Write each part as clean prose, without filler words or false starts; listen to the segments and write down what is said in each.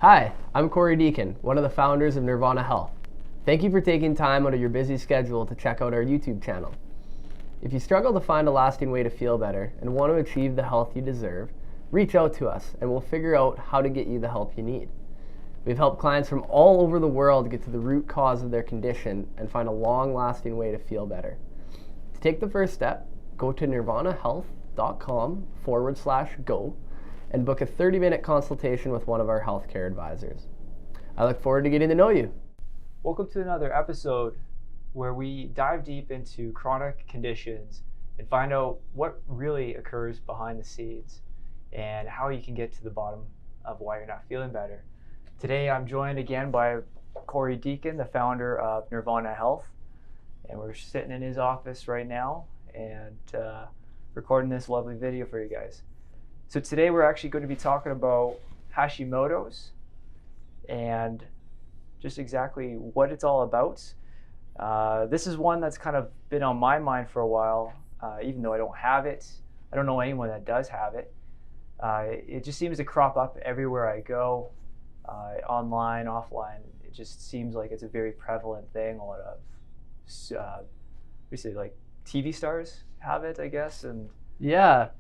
Hi, I'm Corey Deacon, one of the founders of Neurvana Health. Thank you for taking time out of your busy schedule to check out our YouTube channel. If you struggle to find a lasting way to feel better and want to achieve the health you deserve, reach out to us and we'll figure out how to get you the help you need. We've helped clients from all over the world get to the root cause of their condition and find a long-lasting way to feel better. To take the first step, go to nirvanahealth.com/go and book a 30-minute consultation with one of our healthcare advisors. I look forward to getting to know you. Welcome to another episode where we dive deep into chronic conditions and find out what really occurs behind the scenes and how you can get to the bottom of why you're not feeling better. Today I'm joined again by Corey Deacon, the founder of Neurvana Health, and we're sitting in his office right now and recording this lovely video for you guys. So today we're actually going to be talking about Hashimoto's and just exactly what it's all about. This is one that's kind of been on my mind for a while, even though I don't have it. I don't know anyone that does have it. It just seems to crop up everywhere I go, online, offline. It just seems like it's a very prevalent thing. A lot of, like TV stars have it, I guess, and Yeah.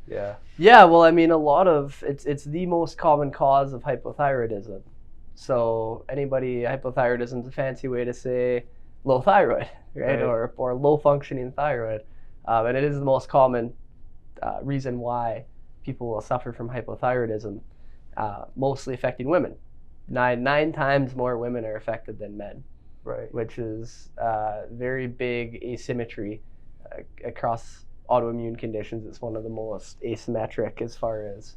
yeah. Well, I mean, it's the most common cause of hypothyroidism. So hypothyroidism is a fancy way to say low thyroid, right? Or low functioning thyroid. And it is the most common reason why people will suffer from hypothyroidism, mostly affecting women. Nine times more women are affected than men, Right. which is very big asymmetry across autoimmune conditions. It's one of the most asymmetric as far as.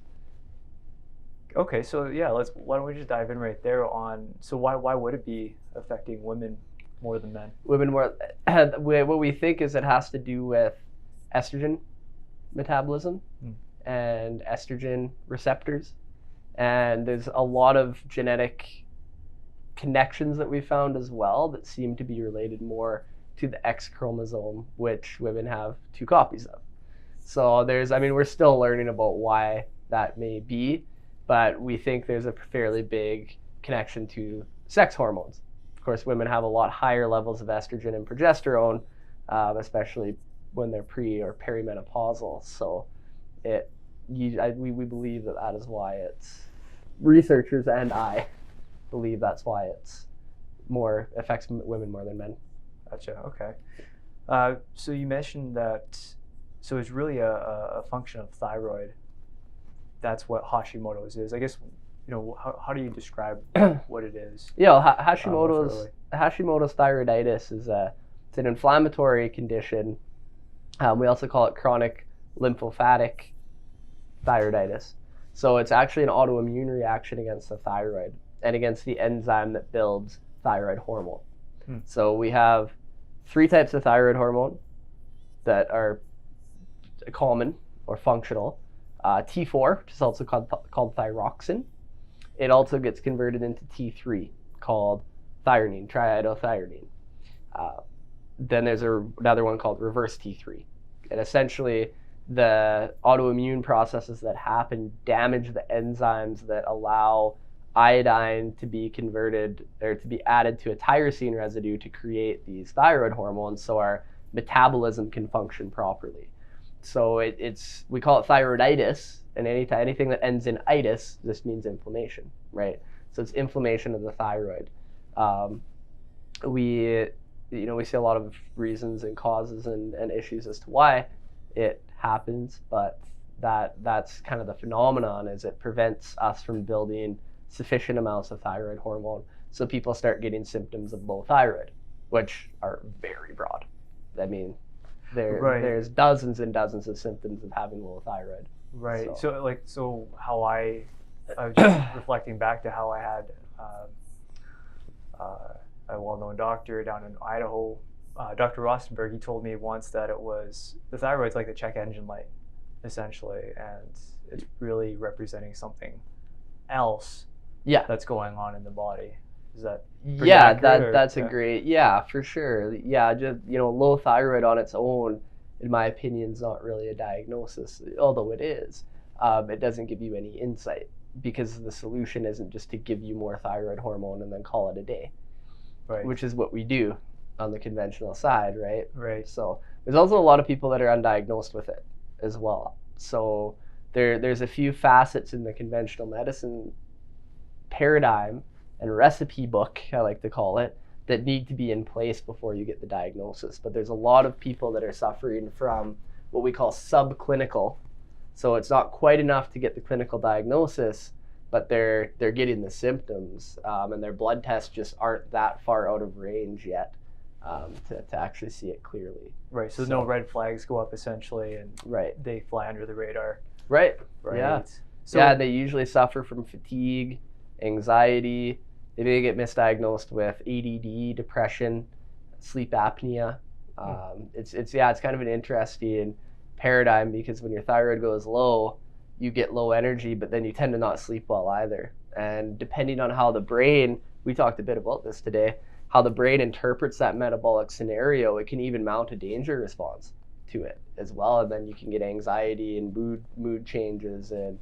Okay, so yeah, why don't we just dive in right there on, so why would it be affecting women more than men? Women more, what we think is it has to do with estrogen metabolism and estrogen receptors. And there's a lot of genetic connections that we found as well that seem to be related more to the X chromosome, which women have 2 copies of. So we're still learning about why that may be, but we think there's a fairly big connection to sex hormones. Of course, women have a lot higher levels of estrogen and progesterone, especially when they're pre or perimenopausal. So we believe that is why it's, researchers and I believe that's why it's affects women more than men. Gotcha. Okay. So you mentioned that, so it's really a function of thyroid. That's what Hashimoto's is. I guess, how do you describe what it is? Yeah, Hashimoto's thyroiditis it's an inflammatory condition. We also call it chronic lymphocytic thyroiditis. So it's actually an autoimmune reaction against the thyroid and against the enzyme that builds thyroid hormone. So we have 3 types of thyroid hormone that are common or functional. T4, which is also called thyroxine. It also gets converted into T3, called threonine, triiodothyronine. Then there's another one called reverse T3. And essentially, the autoimmune processes that happen damage the enzymes that allow iodine to be converted or to be added to a tyrosine residue to create these thyroid hormones so our metabolism can function properly. So we call it thyroiditis, and anything that ends in itis just means inflammation, right? So it's inflammation of the thyroid. We see a lot of reasons and causes and issues as to why it happens, but that's kind of the phenomenon, is it prevents us from building sufficient amounts of thyroid hormone, so people start getting symptoms of low thyroid, which are very broad. I mean, there's dozens and dozens of symptoms of having low thyroid. Right. So how I was just reflecting back to how I had a well-known doctor down in Idaho, Dr. Rostenberg. He told me once that the thyroid's like the check engine light, essentially, and it's really representing something else that's going on in the body. Is that accurate, that's a great, for sure. Just, low thyroid on its own, in my opinion, is not really a diagnosis, although it is. It doesn't give you any insight. because the solution isn't just to give you more thyroid hormone and then call it a day, Right. which is what we do on the conventional side, right? Right. So there's also a lot of people that are undiagnosed with it as well. So there's a few facets in the conventional medicine paradigm and recipe book, I like to call it, that need to be in place before you get the diagnosis. But there's a lot of people that are suffering from what we call subclinical. So it's not quite enough to get the clinical diagnosis, but they're getting the symptoms, and their blood tests just aren't that far out of range yet to actually see it clearly. Right. So no red flags go up essentially, and Right. they fly under the radar. Right. Right. Yeah. So, Yeah, they usually suffer from fatigue, anxiety. They may get misdiagnosed with ADD, depression, sleep apnea. It's kind of an interesting paradigm, because when your thyroid goes low, you get low energy, but then you tend to not sleep well either. And depending on how the brain, we talked a bit about this today, how the brain interprets that metabolic scenario, it can even mount a danger response to it as well. And then you can get anxiety and mood changes and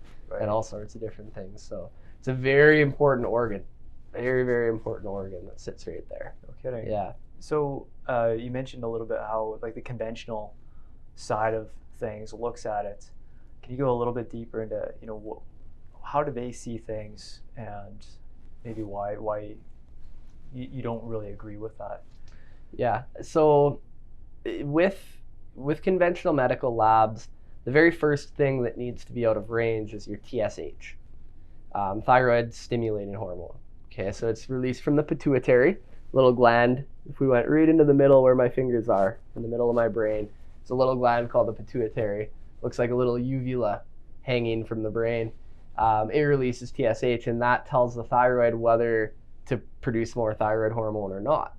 all sorts of different things. So it's a very important organ. Very, very important organ that sits right there. No kidding. Yeah. So you mentioned a little bit how like the conventional side of things looks at it. Can you go a little bit deeper into, how do they see things, and maybe why you don't really agree with that? Yeah. So with conventional medical labs, the very first thing that needs to be out of range is your TSH, thyroid stimulating hormone. Okay, so it's released from the pituitary, little gland. If we went right into the middle where my fingers are, in the middle of my brain, it's a little gland called the pituitary. Looks like a little uvula hanging from the brain. It releases TSH, and that tells the thyroid whether to produce more thyroid hormone or not.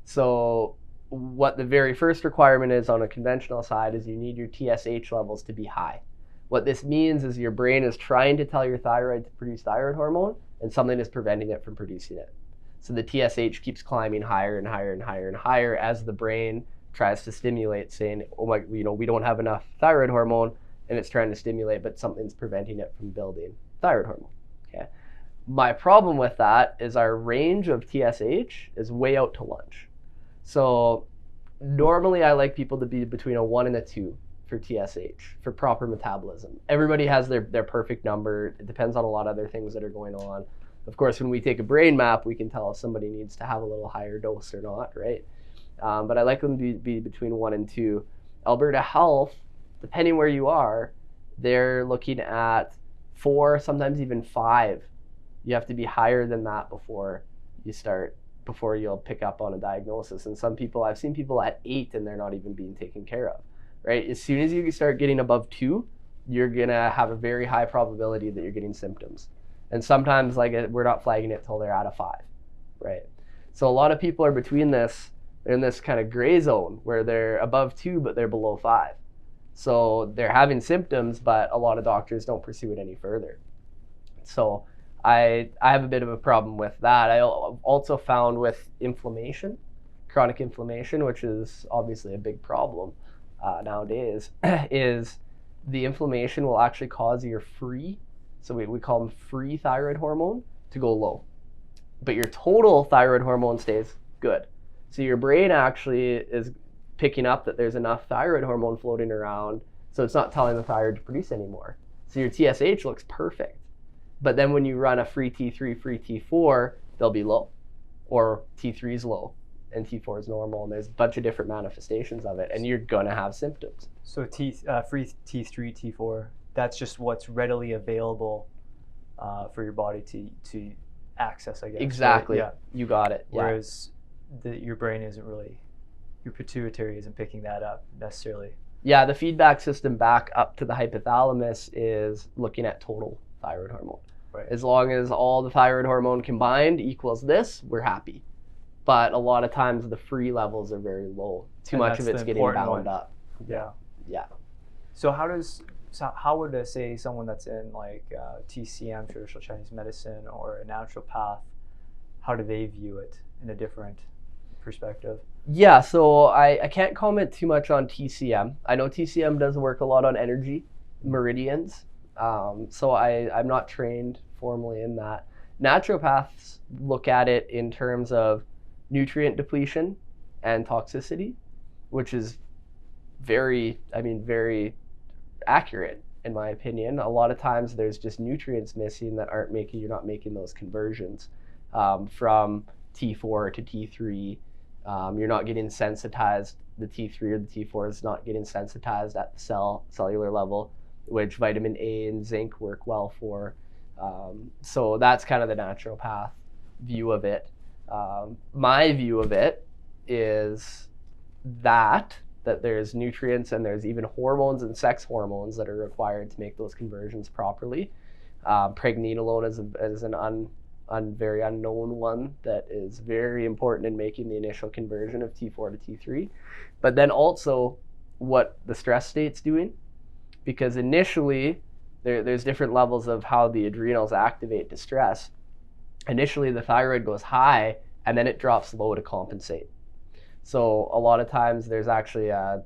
So what the very first requirement is on a conventional side is you need your TSH levels to be high. What this means is your brain is trying to tell your thyroid to produce thyroid hormone, and something is preventing it from producing it. So the TSH keeps climbing higher and higher and higher and higher as the brain tries to stimulate, saying, oh my, we don't have enough thyroid hormone, and it's trying to stimulate, but something's preventing it from building thyroid hormone. Okay. My problem with that is our range of TSH is way out to lunch. So normally I like people to be between a 1 and a 2 for TSH, for proper metabolism. Everybody has their perfect number. It depends on a lot of other things that are going on. Of course, when we take a brain map, we can tell if somebody needs to have a little higher dose or not, right? But I like them to be between 1 and 2. Alberta Health, depending where you are, they're looking at 4, sometimes even 5. You have to be higher than that before you'll pick up on a diagnosis. And I've seen people at 8 and they're not even being taken care of, right? As soon as you start getting above 2, you're gonna have a very high probability that you're getting symptoms. And sometimes we're not flagging it till they're at a 5, right? So a lot of people are between this, they're in this kind of gray zone where they're above 2, but they're below 5. So they're having symptoms, but a lot of doctors don't pursue it any further. So I have a bit of a problem with that. I also found with inflammation, chronic inflammation, which is obviously a big problem nowadays, is the inflammation will actually cause your free, so we call them free thyroid hormone, to go low. But your total thyroid hormone stays good. So your brain actually is picking up that there's enough thyroid hormone floating around, so it's not telling the thyroid to produce anymore. So your TSH looks perfect. But then when you run a free T3, free T4, they'll be low. Or T3 is low and T4 is normal, and there's a bunch of different manifestations of it, and you're gonna have symptoms. So free T3, T4, that's just what's readily available for your body to access, I guess. Exactly. Right? Yeah. You got it. Yeah. Whereas your brain isn't really, your pituitary isn't picking that up necessarily. Yeah, the feedback system back up to the hypothalamus is looking at total thyroid hormone. Right. As long as all the thyroid hormone combined equals this, we're happy. But a lot of times the free levels are very low. Too much of it's getting bound up. Yeah. Yeah. So how would say someone that's in TCM, traditional Chinese medicine, or a naturopath, how do they view it in a different perspective? Yeah, so I can't comment too much on TCM. I know TCM does work a lot on energy, meridians, So I'm not trained formally in that. Naturopaths look at it in terms of nutrient depletion and toxicity, which is very accurate in my opinion. A lot of times there's just nutrients missing that you're not making those conversions from T4 to T3. You're not getting sensitized. The T3 or the T4 is not getting sensitized at the cellular level, which vitamin A and zinc work well for. So that's kind of the naturopath view of it. My view of it is that there's nutrients and there's even hormones and sex hormones that are required to make those conversions properly. Pregnenolone is an very unknown one that is very important in making the initial conversion of T4 to T3. But then also what the stress state's doing, because initially there's different levels of how the adrenals activate to stress. Initially the thyroid goes high and then it drops low to compensate. So a lot of times there's actually a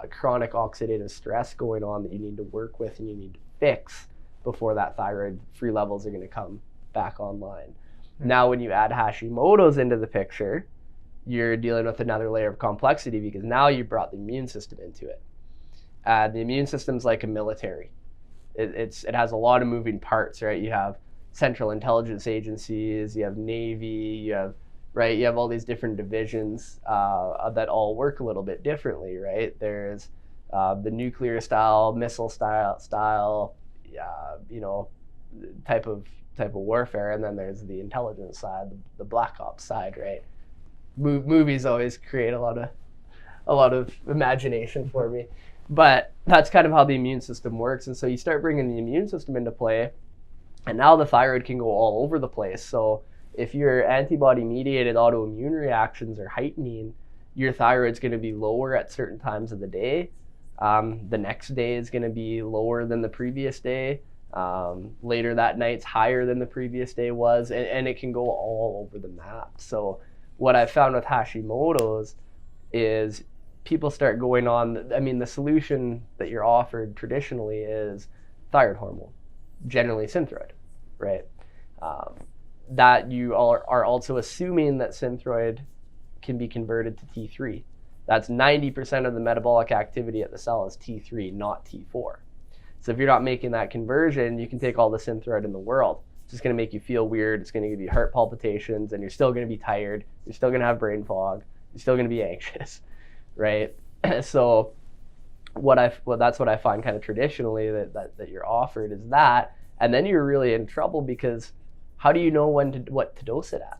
chronic oxidative stress going on that you need to work with and you need to fix before that thyroid free levels are going to come back online. Now when you add Hashimoto's into the picture, you're dealing with another layer of complexity because now you brought the immune system into it. The immune system's like a military. It has a lot of moving parts, right? You have central intelligence agencies, you have Navy, you have all these different divisions that all work a little bit differently, right? There's the nuclear style, missile style, type of warfare, and then there's the intelligence side, the black ops side, right? Movies always create a lot of imagination for me, but that's kind of how the immune system works. And so you start bringing the immune system into play, and now the thyroid can go all over the place. So if your antibody-mediated autoimmune reactions are heightening, your thyroid's going to be lower at certain times of the day. The next day is going to be lower than the previous day. Later that night's higher than the previous day was, and it can go all over the map. So what I've found with Hashimoto's is people start going on, the solution that you're offered traditionally is thyroid hormone, generally Synthroid, right? That you are also assuming that Synthroid can be converted to T3. That's 90% of the metabolic activity at the cell is T3, not T4. So if you're not making that conversion, you can take all the Synthroid in the world. It's just going to make you feel weird. It's going to give you heart palpitations, and you're still going to be tired. You're still going to have brain fog. You're still going to be anxious, right? So that's what I find kind of traditionally that you're offered is that, and then you're really in trouble because how do you know what to dose it at,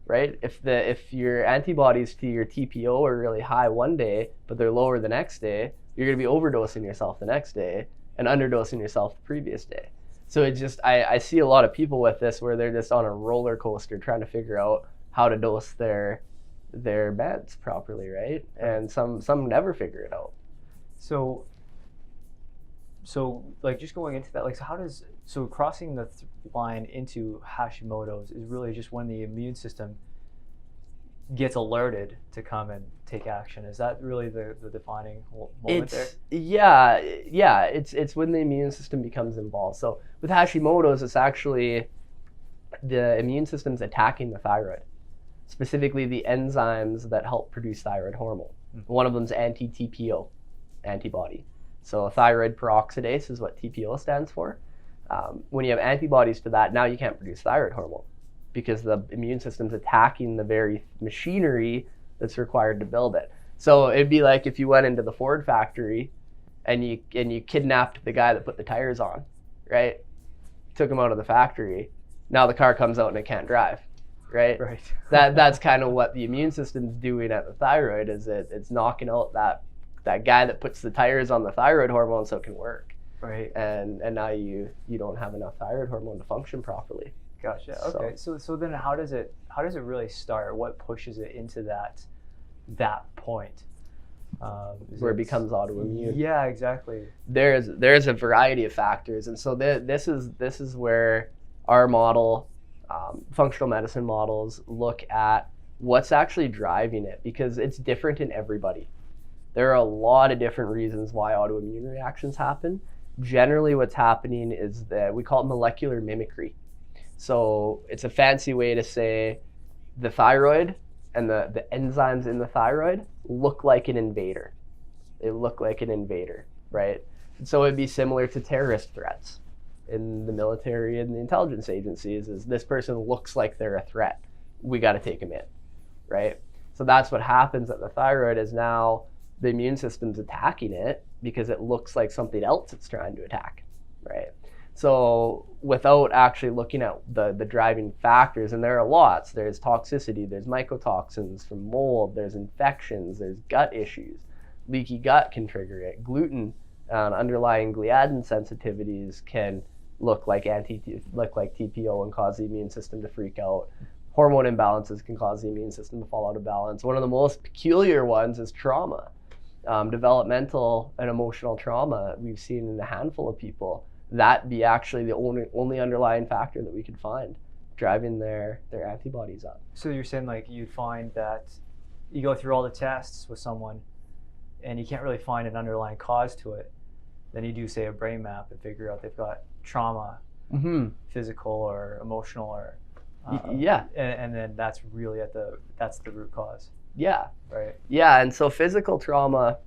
right? If your antibodies to your TPO are really high one day, but they're lower the next day, you're going to be overdosing yourself the next day and underdosing yourself the previous day. So I see a lot of people with this where they're just on a roller coaster trying to figure out how to dose their meds properly, right? And some never figure it out. So like just going into that, like so crossing the line into Hashimoto's is really just when the immune system gets alerted to come and take action. Is that really the defining moment there? Yeah. It's when the immune system becomes involved. So with Hashimoto's, it's actually the immune system's attacking the thyroid, specifically the enzymes that help produce thyroid hormone. One of them's anti-TPO antibody. So thyroid peroxidase is what TPO stands for. When you have antibodies to that, now you can't produce thyroid hormone because the immune system's attacking the very machinery that's required to build it. So it'd be like if you went into the Ford factory and you kidnapped the guy that put the tires on, right? Took him out of the factory. Now the car comes out and it can't drive, right? Right. That's kind of what the immune system's doing at the thyroid, is it's knocking out that guy that puts the tires on the thyroid hormone so it can work. Right. And now you don't have enough thyroid hormone to function properly. Gotcha. Okay. So then how does it really start? What pushes it into that point? Where it becomes autoimmune. Yeah, exactly. There's a variety of factors, and so this is where our model, functional medicine models, look at what's actually driving it, because it's different in everybody. There are a lot of different reasons why autoimmune reactions happen, generally what's happening is that we call it molecular mimicry. So it's a fancy way to say the thyroid and the enzymes in the thyroid look like an invader. They look like an invader, right? And so it'd be similar to terrorist threats in the military and the intelligence agencies, is this person looks like they're a threat. We got to take them in, right? So that's what happens at the thyroid, is now the immune system's attacking it because it looks like something else it's trying to attack, right? So without actually looking at the driving factors, and there are lots, there's toxicity, there's mycotoxins from mold, there's infections, there's gut issues. Leaky gut can trigger it. Gluten, underlying gliadin sensitivities can look like TPO and cause the immune system to freak out. Hormone imbalances can cause the immune system to fall out of balance. One of the most peculiar ones is trauma. Developmental and emotional trauma, we've seen in a handful of people, that be actually the only underlying factor that we could find driving their antibodies up. So you're saying like you'd find that you go through all the tests with someone and you can't really find an underlying cause to it. Then you do, say, a brain map and figure out they've got trauma, physical or emotional, or yeah, and then that's really that's the root cause. Yeah, right. Yeah, and so physical trauma,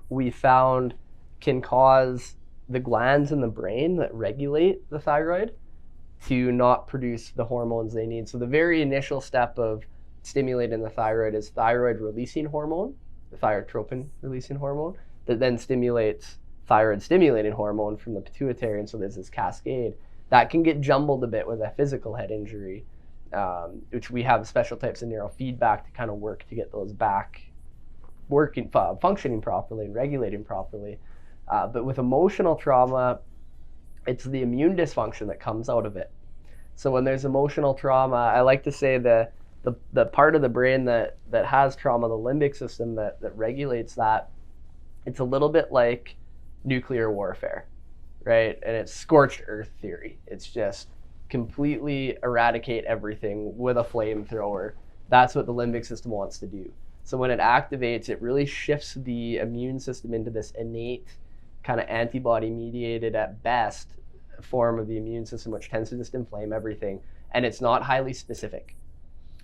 we found, can cause the glands in the brain that regulate the thyroid to not produce the hormones they need. So the very initial step of stimulating the thyroid is thyroid releasing hormone, the thyrotropin releasing hormone, that then stimulates thyroid stimulating hormone from the pituitary, and so there's this cascade that can get jumbled a bit with a physical head injury, which we have special types of neurofeedback to kind of work to get those back working, functioning properly and regulating properly. But with emotional trauma, it's the immune dysfunction that comes out of it. So when there's emotional trauma, I like to say the part of the brain that has trauma, the limbic system that regulates that, it's a little bit like nuclear warfare, right? And it's scorched earth theory. It's just completely eradicate everything with a flamethrower. That's what the limbic system wants to do. So when it activates, it really shifts the immune system into this innate kind of antibody mediated at best form of the immune system, which tends to just inflame everything. And it's not highly specific.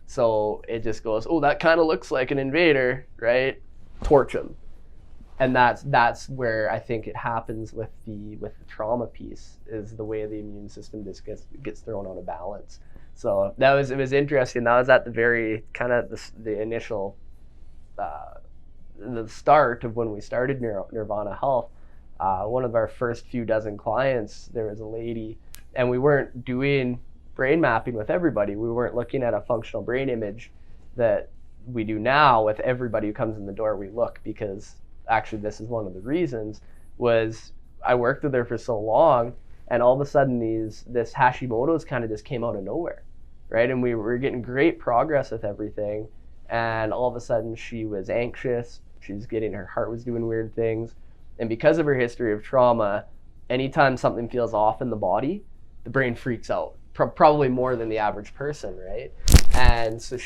So it just goes, oh, that kind of looks like an invader, right? Torch them. And that's where I think it happens with the trauma piece, is the way the immune system just gets thrown out of balance. So it was interesting. That was at the very kind of the initial the start of when we started Neurvana Health. One of our first few dozen clients, there was a lady, and we weren't doing brain mapping with everybody. We weren't looking at a functional brain image that we do now with everybody who comes in the door. We look, because actually this is one of the reasons, was I worked with her for so long, and all of a sudden this Hashimoto's kind of just came out of nowhere, right? And we were getting great progress with everything, and all of a sudden she was anxious, her heart was doing weird things, and because of her history of trauma, anytime something feels off in the body, the brain freaks out, probably more than the average person, right? And so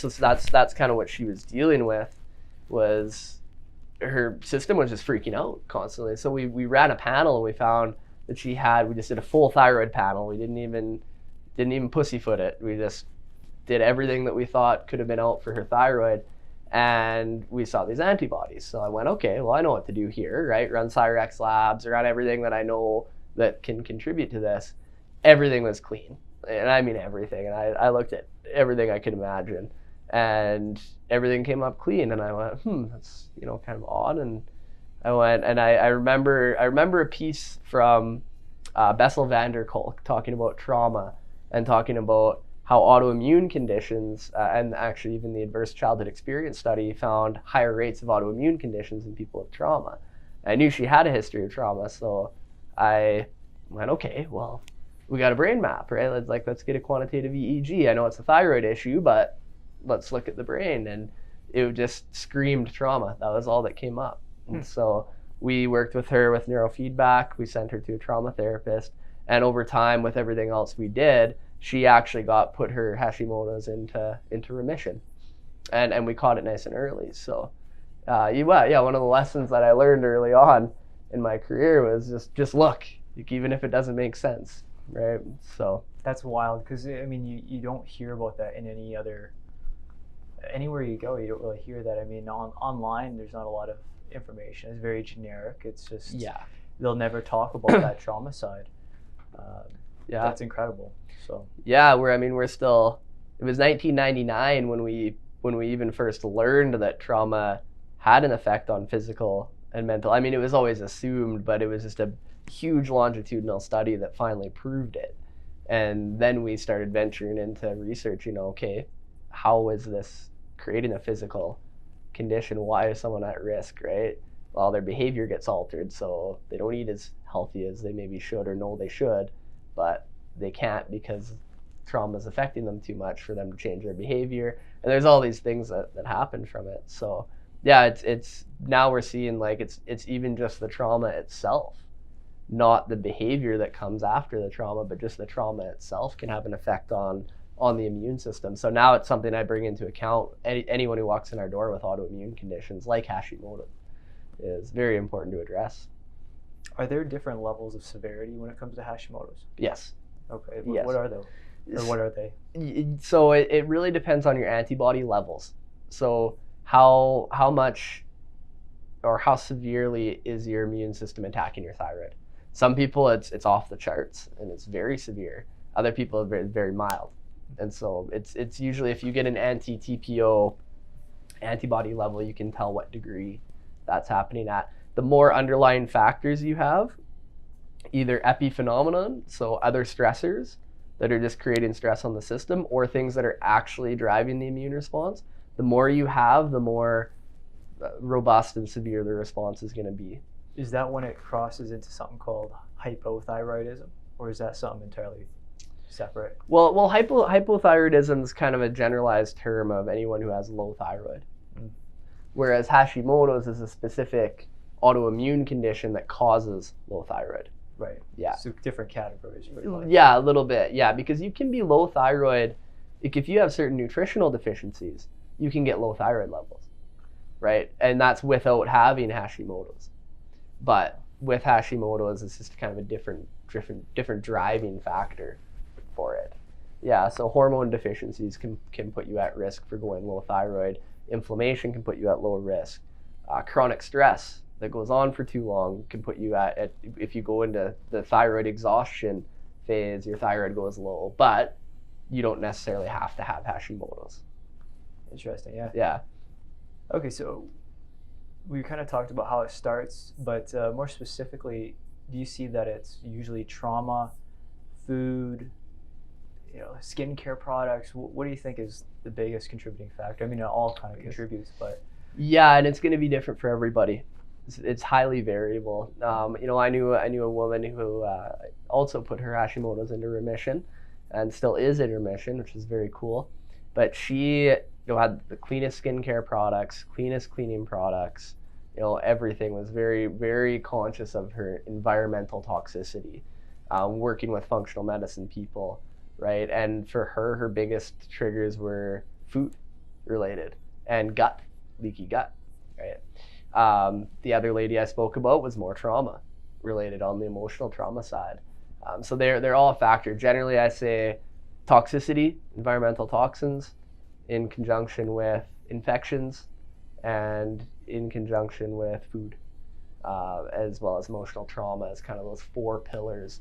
that's kind of what she was dealing with, was her system was just freaking out constantly. So we ran a panel, and we found that we just did a full thyroid panel. We didn't even pussyfoot it. We just did everything that we thought could have been out for her thyroid, and we saw these antibodies. So I went, okay, well, I know what to do here, right? Run Cyrex labs, run everything that I know that can contribute to this. Everything was clean, and I mean everything. And I looked at everything I could imagine, and everything came up clean. And I went, that's kind of odd. And I went, and I remember a piece from Bessel van der Kolk talking about trauma and talking about how autoimmune conditions, and actually even the adverse childhood experience study, found higher rates of autoimmune conditions in people with trauma. I knew she had a history of trauma, so I went, okay, well, we got a brain map, right? Let's get a quantitative EEG. I know it's a thyroid issue, but let's look at the brain. And it just screamed trauma. That was all that came up. And so we worked with her with neurofeedback. We sent her to a trauma therapist. And over time, with everything else we did, she actually put her Hashimoto's into remission. And we caught it nice and early. So one of the lessons that I learned early on in my career was just look, like, even if it doesn't make sense, right? So that's wild, because I mean, you don't hear about that in any other, anywhere you go, you don't really hear that. I mean, online, there's not a lot of information. It's very generic. It's just, yeah, they'll never talk about that trauma side. yeah, that's incredible. So yeah, we're still. It was 1999 when we even first learned that trauma had an effect on physical and mental. I mean, it was always assumed, but it was just a huge longitudinal study that finally proved it. And then we started venturing into researching, okay, how is this creating a physical condition? Why is someone at risk, right? Well, their behavior gets altered, so they don't eat as healthy as they maybe should or know they should, but they can't because trauma is affecting them too much for them to change their behavior. And there's all these things that happen from it. So yeah, it's now we're seeing like it's even just the trauma itself, not the behavior that comes after the trauma, but just the trauma itself can have an effect on the immune system. So now it's something I bring into account. Anyone who walks in our door with autoimmune conditions like Hashimoto is very important to address. Are there different levels of severity when it comes to Hashimoto's? Yes. Okay. Yes. What are those? Or what are they? So it really depends on your antibody levels. So how much or how severely is your immune system attacking your thyroid? Some people it's off the charts and it's very severe. Other people are very, very mild. And so it's usually, if you get an anti-TPO antibody level, you can tell what degree that's happening at. The more underlying factors you have, either epiphenomenon, so other stressors that are just creating stress on the system, or things that are actually driving the immune response, the more you have, the more robust and severe the response is going to be. Is that when it crosses into something called hypothyroidism, or is that something entirely separate? Well, hypothyroidism is kind of a generalized term of anyone who has low thyroid, whereas Hashimoto's is a specific autoimmune condition that causes low thyroid. Right. Yeah. So different categories. Yeah, a little bit. Yeah, because you can be low thyroid. Like if you have certain nutritional deficiencies, you can get low thyroid levels, right? And that's without having Hashimoto's. But with Hashimoto's, it's just kind of a different driving factor for it. Yeah, so hormone deficiencies can put you at risk for going low thyroid. Inflammation can put you at low risk. Chronic stress that goes on for too long can put you at if you go into the thyroid exhaustion phase, your thyroid goes low, but you don't necessarily have to have Hashimoto's. Interesting, yeah. Yeah. Okay, so we kind of talked about how it starts, but more specifically, do you see that it's usually trauma, food, skincare products? What do you think is the biggest contributing factor? I mean, it all kind of contributes, but... Yeah, and it's going to be different for everybody. It's highly variable. I knew a woman who also put her Hashimoto's into remission, and still is in remission, which is very cool. But she had the cleanest skincare products, cleanest cleaning products. Everything, was very, very conscious of her environmental toxicity, working with functional medicine people, right? And for her, her biggest triggers were food related and leaky gut, right? The other lady I spoke about was more trauma related, on the emotional trauma side. So they're all a factor. Generally, I say toxicity, environmental toxins, in conjunction with infections, and in conjunction with food, as well as emotional trauma, as kind of those four pillars.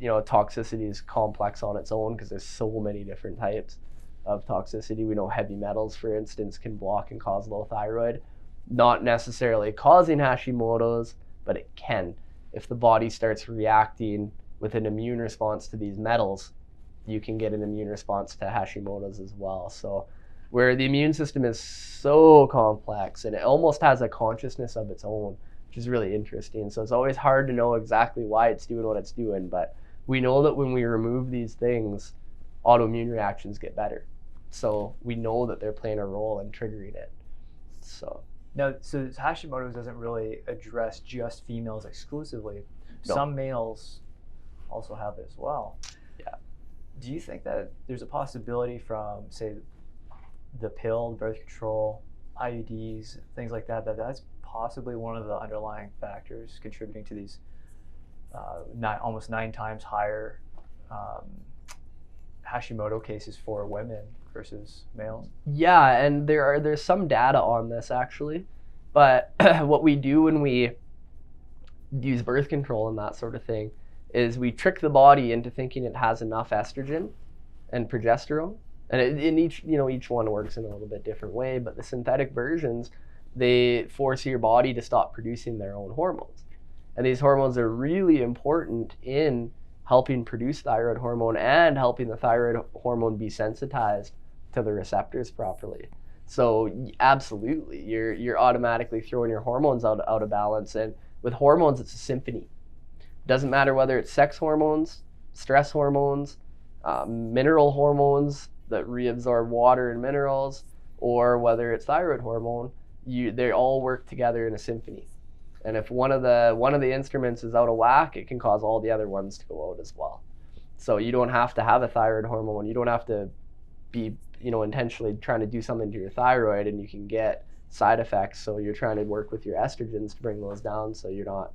Toxicity is complex on its own because there's so many different types of toxicity. We know heavy metals, for instance, can block and cause low thyroid. Not necessarily causing Hashimoto's, but it can. If the body starts reacting with an immune response to these metals, you can get an immune response to Hashimoto's as well. So where the immune system is so complex and it almost has a consciousness of its own, which is really interesting. So it's always hard to know exactly why it's doing what it's doing, but we know that when we remove these things, autoimmune reactions get better. So we know that they're playing a role in triggering it. So Hashimoto's doesn't really address just females exclusively. No. Some males also have it as well. Yeah. Do you think that there's a possibility from, say, the pill, birth control, IUDs, things like that, that's possibly one of the underlying factors contributing to these almost 9 times higher Hashimoto cases for women versus males? Yeah, and there's some data on this actually, but what we do when we use birth control and that sort of thing is we trick the body into thinking it has enough estrogen and progesterone, and in each one works in a little bit different way, but the synthetic versions, they force your body to stop producing their own hormones, and these hormones are really important in helping produce thyroid hormone and helping the thyroid hormone be sensitized to the receptors properly. So absolutely, you're automatically throwing your hormones out of balance. And with hormones, it's a symphony. Doesn't matter whether it's sex hormones, stress hormones, mineral hormones that reabsorb water and minerals, or whether it's thyroid hormone. They all work together in a symphony. And if one of the instruments is out of whack, it can cause all the other ones to go out as well. So you don't have to have a thyroid hormone. You don't have to be intentionally trying to do something to your thyroid, and you can get side effects. So you're trying to work with your estrogens to bring those down, so you're not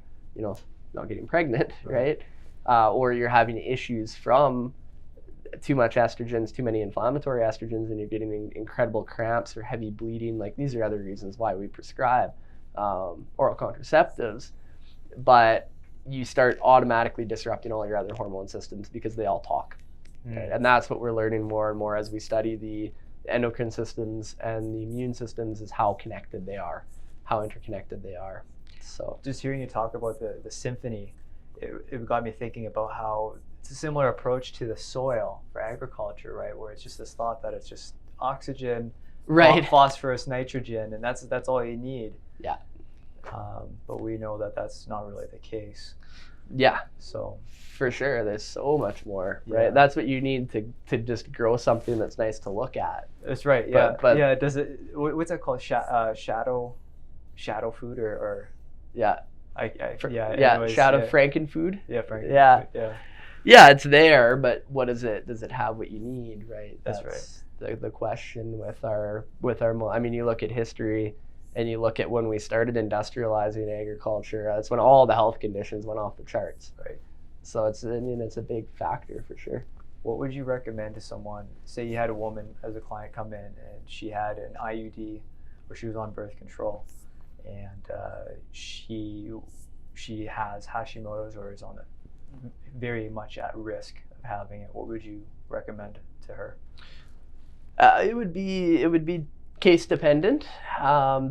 not getting pregnant, right? Or you're having issues from too much estrogens, too many inflammatory estrogens, and you're getting incredible cramps or heavy bleeding. Like, these are other reasons why we prescribe oral contraceptives, but you start automatically disrupting all your other hormone systems because they all talk. Right? And that's what we're learning more and more as we study the endocrine systems and the immune systems, is how connected they are, how interconnected they are. So just hearing you talk about the symphony, it got me thinking about how it's a similar approach to the soil for agriculture, right? Where it's just this thought that it's just oxygen, right, phosphorus, nitrogen, and that's all you need. Yeah. But we know that that's not really the case. Yeah. So for sure, there's so much more, right? Yeah. That's what you need to just grow something that's nice to look at. That's right. Yeah. But yeah. Does it? What's that called? Shadow food or yeah. Anyways, shadow frankenfood. Yeah, frankenfood. Yeah. Yeah. Yeah, it's there, but what is it? Does it have what you need, right? That's right. The question with our. I mean, you look at history, and you look at when we started industrializing agriculture. That's when all the health conditions went off the charts, right? So it's a big factor for sure. What would you recommend to someone? Say you had a woman as a client come in, and she had an IUD, or she was on birth control, and she has Hashimoto's, or is on it very much at risk of having it. What would you recommend to her? It would be case dependent.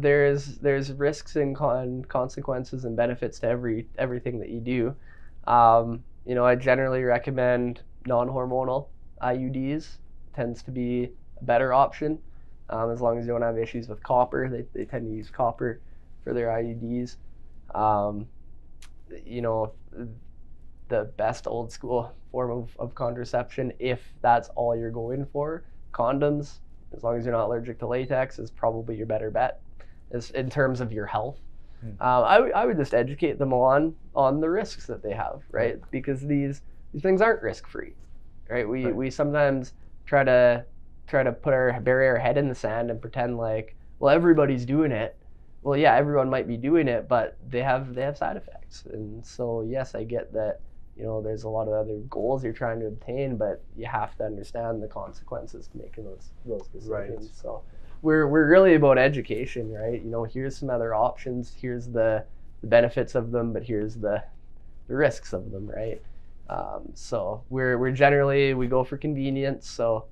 There's risks and consequences and benefits to everything that you do. I generally recommend non-hormonal IUDs. Tends to be a better option, as long as you don't have issues with copper. They tend to use copper for their IUDs. The best old school form of contraception, if that's all you're going for, condoms, as long as you're not allergic to latex, is probably your better bet in terms of your health. I would just educate them on the risks that they have, right? Because these things aren't risk-free, right? We sometimes try to bury our head in the sand and pretend like, well, everybody's doing it. Well, yeah, everyone might be doing it, but they have side effects. And so, yes, I get that, there's a lot of other goals you're trying to obtain, but you have to understand the consequences to making those decisions. Right. So we're really about education, right? Here's some other options, here's the benefits of them, but here's the risks of them, right? So we're generally, we go for convenience, so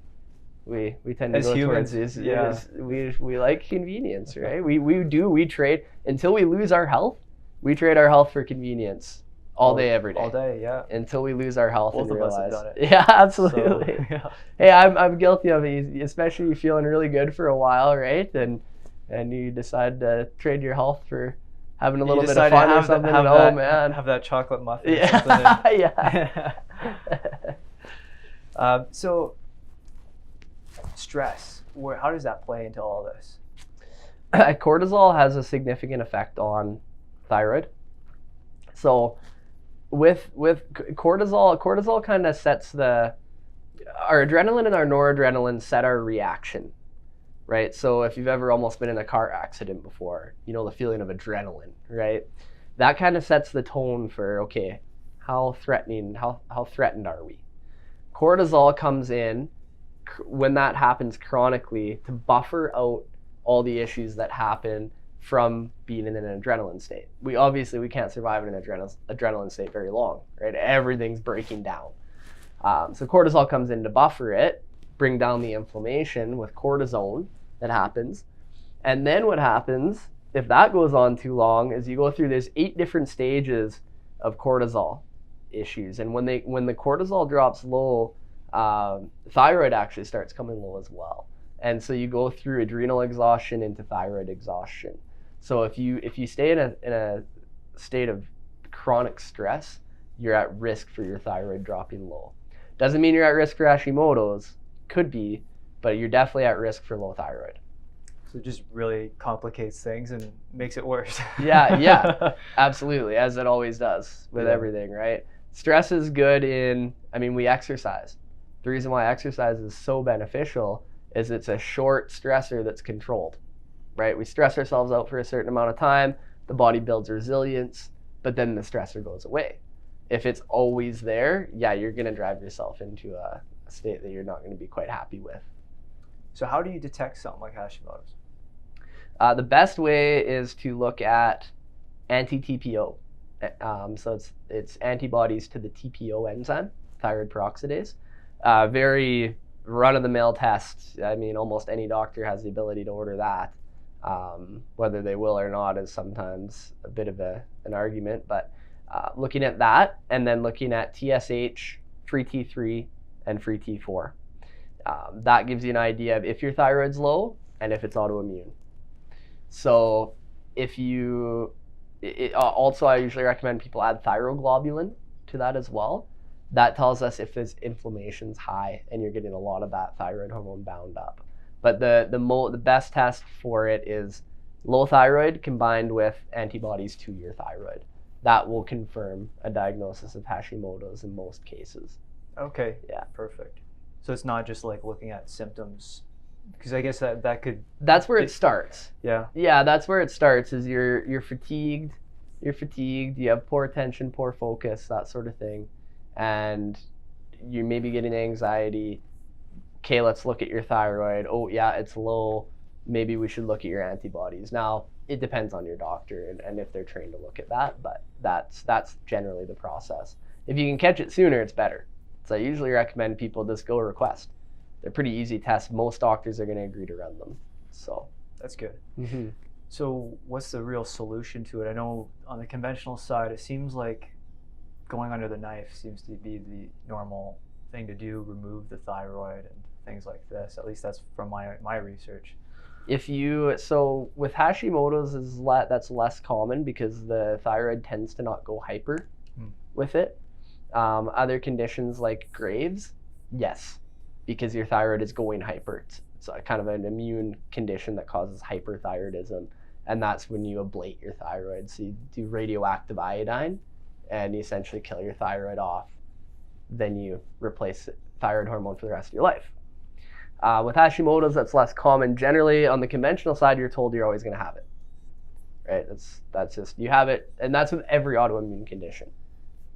we tend to as go humans, towards these. Yeah. We like convenience, right? We trade until we lose our health. We trade our health for convenience all day, every day. All day, yeah. Until we lose our health. Both and of us have realize. done it. Yeah, absolutely. So, yeah. Hey, I'm guilty of it, especially feeling really good for a while, right? And you decide to trade your health for having a little bit of fun or something. Man, have that chocolate muffin. Yeah. Yeah. So stress, how does that play into all this? Cortisol has a significant effect on thyroid. So with cortisol kind of sets our adrenaline and our noradrenaline set our reaction right? So if you've ever almost been in a car accident before, you know the feeling of adrenaline, right? That kind of sets the tone for, okay, how threatened are we? Cortisol comes in when that happens chronically to buffer out all the issues that happen from being in an adrenaline state. We can't survive in an adrenaline state very long, right? Everything's breaking down. So cortisol comes in to buffer it, bring down the inflammation with cortisone that happens. And then what happens, if that goes on too long, is you go through this 8 different stages of cortisol issues. And when the cortisol drops low, thyroid actually starts coming low as well. And so you go through adrenal exhaustion into thyroid exhaustion. So if you stay in a state of chronic stress, you're at risk for your thyroid dropping low. Doesn't mean you're at risk for Hashimoto's, could be, but you're definitely at risk for low thyroid. So it just really complicates things and makes it worse. Yeah, absolutely, as it always does with everything, right? Stress is good we exercise. The reason why exercise is so beneficial is it's a short stressor that's controlled, right? We stress ourselves out for a certain amount of time, the body builds resilience, but then the stressor goes away. If it's always there, you're going to drive yourself into a state that you're not going to be quite happy with. So how do you detect something like Hashimoto's? The best way is to look at anti-TPO. So it's antibodies to the TPO enzyme, thyroid peroxidase. Very run-of-the-mill test. Almost any doctor has the ability to order that. Whether they will or not is sometimes a bit of an argument, but looking at that and then looking at TSH, free T3, and free T4. That gives you an idea of if your thyroid's low and if it's autoimmune. So also I usually recommend people add thyroglobulin to that as well. That tells us if there's inflammation's high and you're getting a lot of that thyroid hormone bound up. But the best test for it is low thyroid combined with antibodies to your thyroid. That will confirm a diagnosis of Hashimoto's in most cases. Okay. Yeah. Perfect. So it's not just like looking at symptoms, because I guess that could. That's where it starts. Yeah. Yeah, that's where it starts. Is you're fatigued, you have poor attention, poor focus, that sort of thing, and you may be getting anxiety. Okay, let's look at your thyroid. Oh yeah, it's low. Maybe we should look at your antibodies. Now it depends on your doctor and if they're trained to look at that, but that's generally the process. If you can catch it sooner, it's better. So I usually recommend people just go request. They're pretty easy tests. Most doctors are going to agree to run them. So that's good. Mm-hmm. So what's the real solution to it? I know on the conventional side, it seems like going under the knife seems to be the normal thing to do, remove the thyroid and things like this. At least that's from my research. So with Hashimoto's that's less common because the thyroid tends to not go hyper with it. Other conditions like Graves, yes, because your thyroid is going hyper. It's a kind of an immune condition that causes hyperthyroidism, and that's when you ablate your thyroid. So you do radioactive iodine, and you essentially kill your thyroid off. Then you replace thyroid hormone for the rest of your life. With Hashimoto's, that's less common. Generally, on the conventional side, you're told you're always going to have it. Right? That's just, you have it, and that's with every autoimmune condition.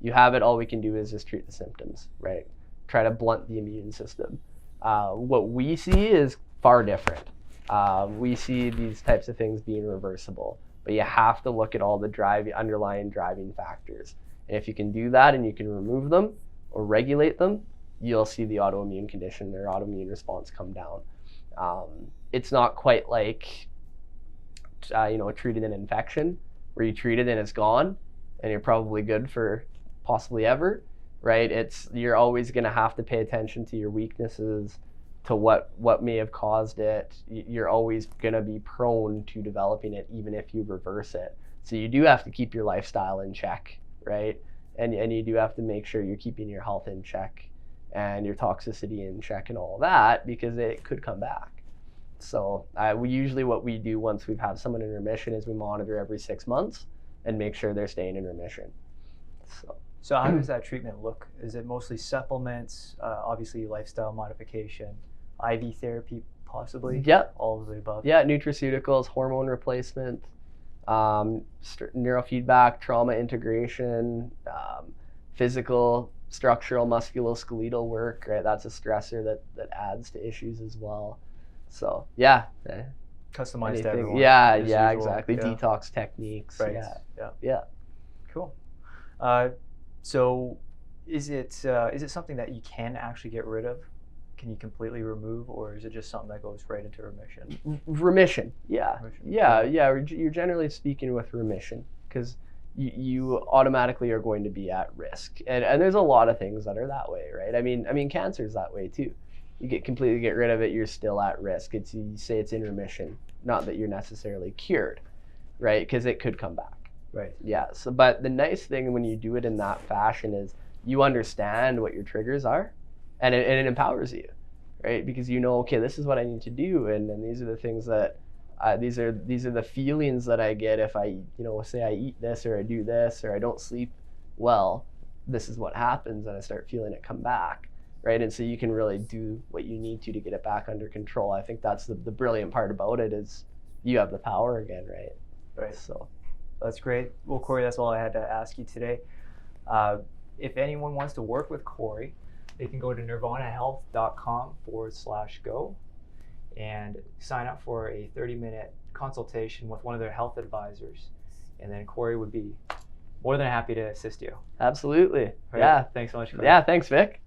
You have it, all we can do is just treat the symptoms, right? Try to blunt the immune system. What we see is far different. We see these types of things being reversible, but you have to look at all the underlying driving factors. And if you can do that and you can remove them or regulate them, you'll see the autoimmune condition or autoimmune response come down. It's not quite like, treating an infection where you treat it and it's gone and you're probably good for possibly ever, right? You're always going to have to pay attention to your weaknesses, to what may have caused it. You're always going to be prone to developing it even if you reverse it. So you do have to keep your lifestyle in check, right? And you do have to make sure you're keeping your health in check and your toxicity in check and all that, because it could come back. So what we do once we've had someone in remission is we monitor every 6 months and make sure they're staying in remission. So how does that treatment look? Is it mostly supplements, obviously lifestyle modification, IV therapy possibly? Yep. All of the above? Yeah, nutraceuticals, hormone replacement, neurofeedback, trauma integration, physical, structural, musculoskeletal work, right? That's a stressor that adds to issues as well. So, yeah. Customized to everyone. Yeah, as yeah, usual. exactly. Yeah. Detox techniques. Right. Yeah. Cool. So is it something that you can actually get rid of? Can you completely remove, or is it just something that goes right into remission? Remission. Yeah. Remission. Yeah. You're generally speaking with remission because you automatically are going to be at risk. And there's a lot of things that are that way, right? I mean, cancer's that way too. You completely get rid of it, you're still at risk. You say it's in remission, not that you're necessarily cured, right? Because it could come back. Right. Yeah. So, but the nice thing when you do it in that fashion is you understand what your triggers are, and it empowers you, right? Because you know, okay, this is what I need to do, and these are the things that these are the feelings that I get if I, say I eat this or I do this or I don't sleep well. This is what happens, and I start feeling it come back, right? And so you can really do what you need to get it back under control. I think that's the brilliant part about it is you have the power again, right? Right. So that's great. Well, Corey, that's all I had to ask you today. If anyone wants to work with Corey, they can go to nirvanahealth.com/go and sign up for a 30-minute consultation with one of their health advisors. And then Corey would be more than happy to assist you. absolutely. Right? Yeah. Thanks so much, Corey. Yeah. Thanks, Vic.